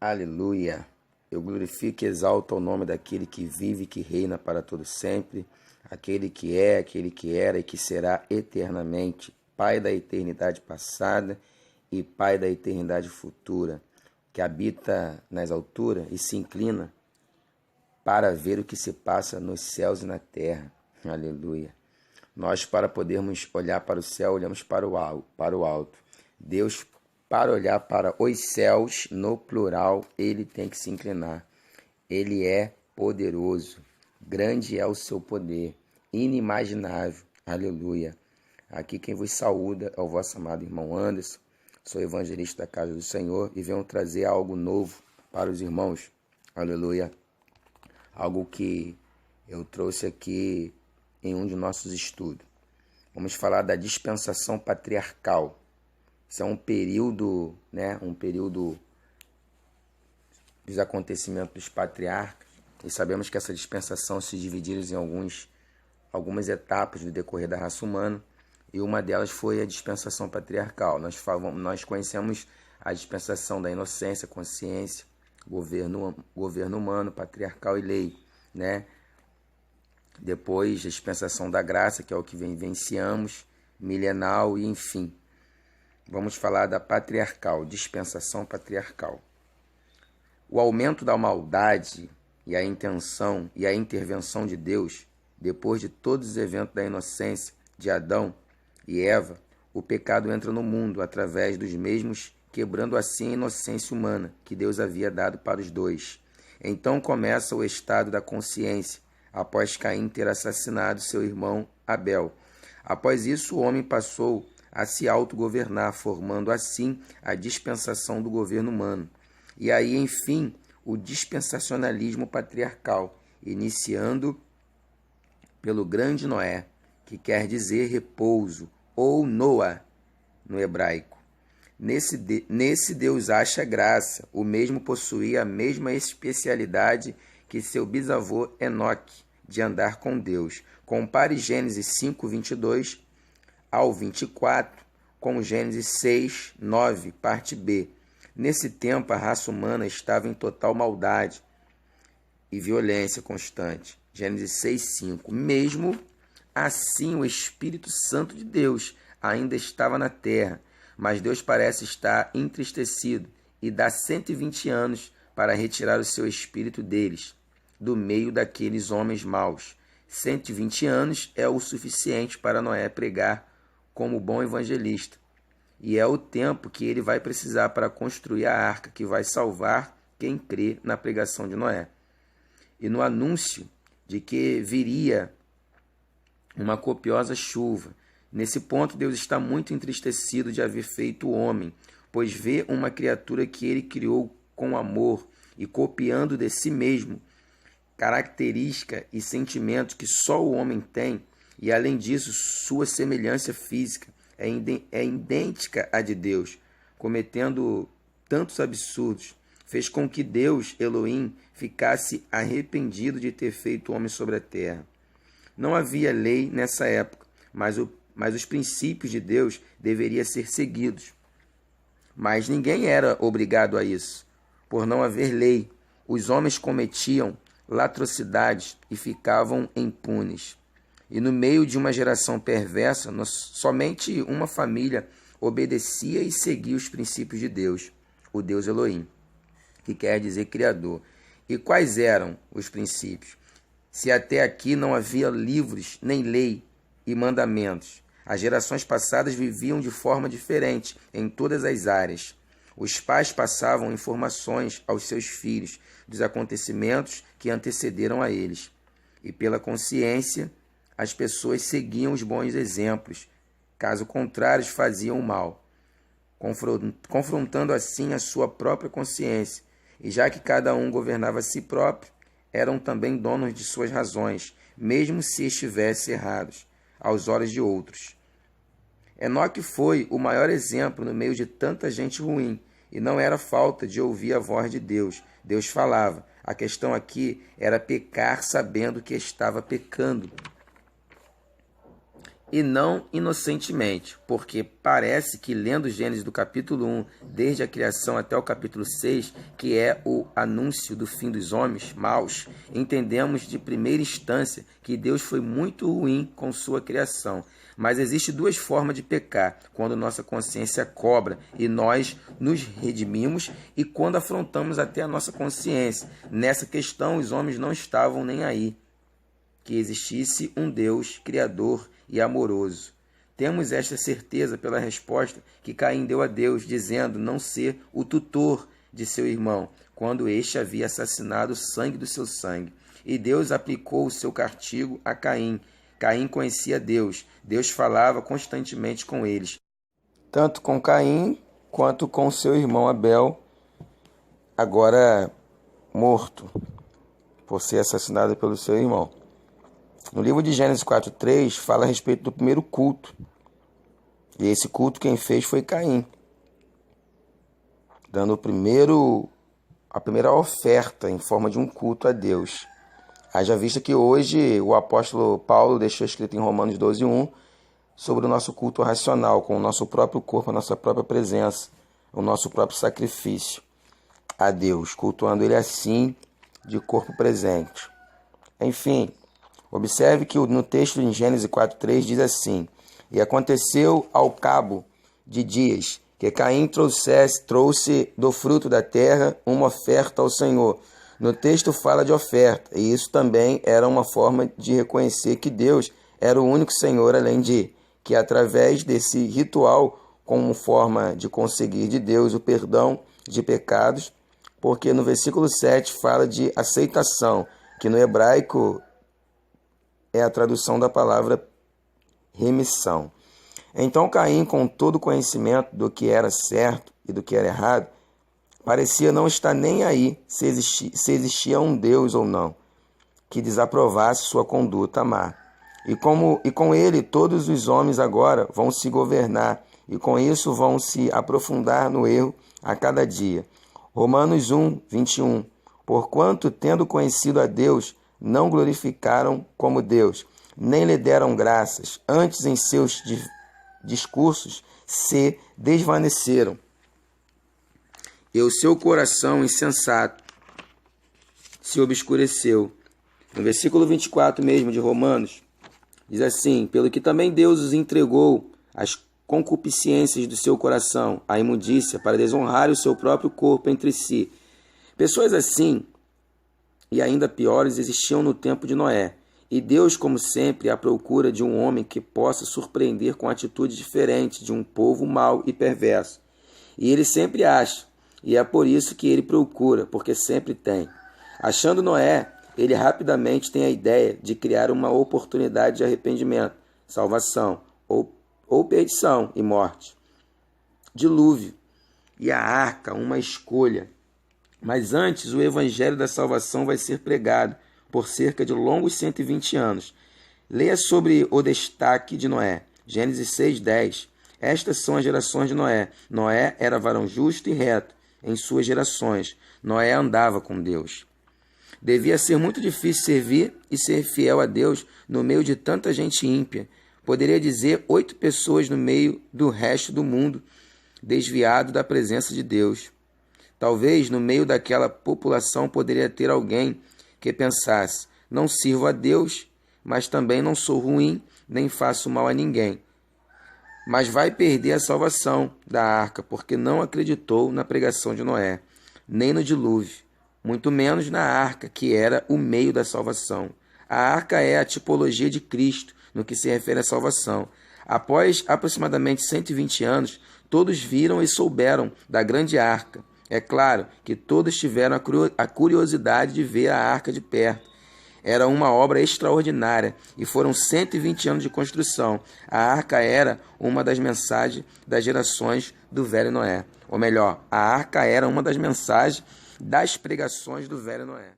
Aleluia! Eu glorifico e exalto o nome daquele que vive e que reina para todo sempre, aquele que é, aquele que era e que será eternamente, Pai da eternidade passada e Pai da eternidade futura, que habita nas alturas e se inclina para ver o que se passa nos céus e na terra. Aleluia! Nós, para podermos olhar para o céu, olhamos para o alto. Deus, para olhar para os céus, no plural, ele tem que se inclinar. Ele é poderoso. Grande é o seu poder, inimaginável. Aleluia. Aqui quem vos saúda é o vosso amado irmão Anderson. Sou evangelista da Casa do Senhor e venho trazer algo novo para os irmãos. Aleluia. Algo que eu trouxe aqui em um de nossos estudos. Vamos falar da dispensação patriarcal. Isso é um período, um período dos acontecimentos dos patriarcas. E sabemos que essa dispensação se divide em algumas etapas do decorrer da raça humana. E uma delas foi a dispensação patriarcal. Nós conhecemos a dispensação da inocência, consciência, governo humano, patriarcal e lei, Depois, a dispensação da graça, que é o que vivenciamos, milenal e enfim. Vamos falar da patriarcal, dispensação patriarcal. O aumento da maldade e a intenção e a intervenção de Deus, depois de todos os eventos da inocência de Adão e Eva, o pecado entra no mundo através dos mesmos, quebrando assim a inocência humana que Deus havia dado para os dois. Então começa o estado da consciência, após Caim ter assassinado seu irmão Abel. Após isso, o homem passou a se autogovernar, formando assim a dispensação do governo humano. E aí, enfim, o dispensacionalismo patriarcal, iniciando pelo grande Noé, que quer dizer repouso, ou Noah, no hebraico. Nesse Deus acha graça, o mesmo possuía a mesma especialidade que seu bisavô Enoque, de andar com Deus. Compare Gênesis 5, 22 ao 24 com Gênesis 6, 9, parte B. Nesse tempo, a raça humana estava em total maldade e violência constante. Gênesis 6, 5. Mesmo assim, o Espírito Santo de Deus ainda estava na terra, mas Deus parece estar entristecido e dá 120 anos para retirar o seu espírito deles, do meio daqueles homens maus. 120 anos é o suficiente para Noé pregar como bom evangelista. E é o tempo que ele vai precisar para construir a arca que vai salvar quem crê na pregação de Noé. E no anúncio de que viria uma copiosa chuva. Nesse ponto, Deus está muito entristecido de haver feito o homem, pois vê uma criatura que ele criou com amor e copiando de si mesmo, característica e sentimentos que só o homem tem, e além disso, sua semelhança física é idêntica à de Deus, cometendo tantos absurdos, fez com que Deus, Elohim, ficasse arrependido de ter feito o homem sobre a terra. Não havia lei nessa época, mas os princípios de Deus deveriam ser seguidos. Mas ninguém era obrigado a isso. Por não haver lei, os homens cometiam latrocidades e ficavam impunes. E no meio de uma geração perversa, somente uma família obedecia e seguia os princípios de Deus, o Deus Elohim, que quer dizer Criador. E quais eram os princípios? Se até aqui não havia livros, nem lei e mandamentos, as gerações passadas viviam de forma diferente em todas as áreas. Os pais passavam informações aos seus filhos dos acontecimentos que antecederam a eles. E pela consciência, as pessoas seguiam os bons exemplos. Caso contrário, faziam o mal, confrontando assim a sua própria consciência. E já que cada um governava a si próprio, eram também donos de suas razões, mesmo se estivessem errados, aos olhos de outros. Enoque foi o maior exemplo no meio de tanta gente ruim, e não era falta de ouvir a voz de Deus. Deus falava. A questão aqui era pecar sabendo que estava pecando. e não inocentemente, porque parece que lendo Gênesis do capítulo 1, desde a criação até o capítulo 6, que é o anúncio do fim dos homens maus, entendemos de primeira instância que Deus foi muito ruim com sua criação. Mas existem duas formas de pecar: quando nossa consciência cobra e nós nos redimimos, e quando afrontamos até a nossa consciência. Nessa questão, os homens não estavam nem aí que existisse um Deus criador e amoroso. Temos esta certeza pela resposta que Caim deu a Deus, dizendo não ser o tutor de seu irmão, quando este havia assassinado o sangue do seu sangue. E Deus aplicou o seu castigo a Caim. Caim conhecia Deus. Deus falava constantemente com eles, tanto com Caim quanto com seu irmão Abel, agora morto por ser assassinado pelo seu irmão. No livro de Gênesis 4:3 fala a respeito do primeiro culto. E esse culto quem fez foi Caim, dando a primeira oferta em forma de um culto a Deus. Haja vista que hoje o apóstolo Paulo deixou escrito em Romanos 12:1 sobre o nosso culto racional, com o nosso próprio corpo, a nossa própria presença, o nosso próprio sacrifício a Deus, cultuando Ele assim, de corpo presente. Enfim, observe que no texto em Gênesis 4:3 diz assim: e aconteceu ao cabo de dias que Caim trouxe do fruto da terra uma oferta ao Senhor. No texto fala de oferta, e isso também era uma forma de reconhecer que Deus era o único Senhor, além de que através desse ritual, como forma de conseguir de Deus o perdão de pecados, porque no versículo 7 fala de aceitação, que no hebraico é a tradução da palavra remissão. Então Caim, com todo o conhecimento do que era certo e do que era errado, parecia não estar nem aí se existia um Deus ou não, que desaprovasse sua conduta má. E com ele todos os homens agora vão se governar, e com isso vão se aprofundar no erro a cada dia. Romanos 1:21. Porquanto, tendo conhecido a Deus, não glorificaram como Deus, nem lhe deram graças, antes em seus discursos se desvaneceram. E o seu coração insensato se obscureceu. No versículo 24 mesmo de Romanos, diz assim: pelo que também Deus os entregou às concupiscências do seu coração, à imundícia, para desonrar o seu próprio corpo entre si. Pessoas assim, e ainda piores, existiam no tempo de Noé. E Deus, como sempre, é à procura de um homem que possa surpreender com atitude diferente de um povo mau e perverso. E ele sempre acha, e é por isso que ele procura, porque sempre tem. Achando Noé, ele rapidamente tem a ideia de criar uma oportunidade de arrependimento, salvação, ou perdição e morte. Dilúvio e a arca, uma escolha. Mas antes, o evangelho da salvação vai ser pregado por cerca de longos 120 anos. Leia sobre o destaque de Noé. Gênesis 6:10. Estas são as gerações de Noé. Noé era varão justo e reto em suas gerações. Noé andava com Deus. Devia ser muito difícil servir e ser fiel a Deus no meio de tanta gente ímpia. Poderia dizer 8 pessoas no meio do resto do mundo, desviado da presença de Deus. Talvez no meio daquela população poderia ter alguém que pensasse: não sirvo a Deus, mas também não sou ruim, nem faço mal a ninguém. Mas vai perder a salvação da arca, porque não acreditou na pregação de Noé, nem no dilúvio, muito menos na arca, que era o meio da salvação. A arca é a tipologia de Cristo, no que se refere à salvação. Após aproximadamente 120 anos, todos viram e souberam da grande arca. É claro que todos tiveram a curiosidade de ver a arca de perto. Era uma obra extraordinária e foram 120 anos de construção. A arca era uma das mensagens das gerações do velho Noé. Ou melhor, a arca era uma das mensagens das pregações do velho Noé.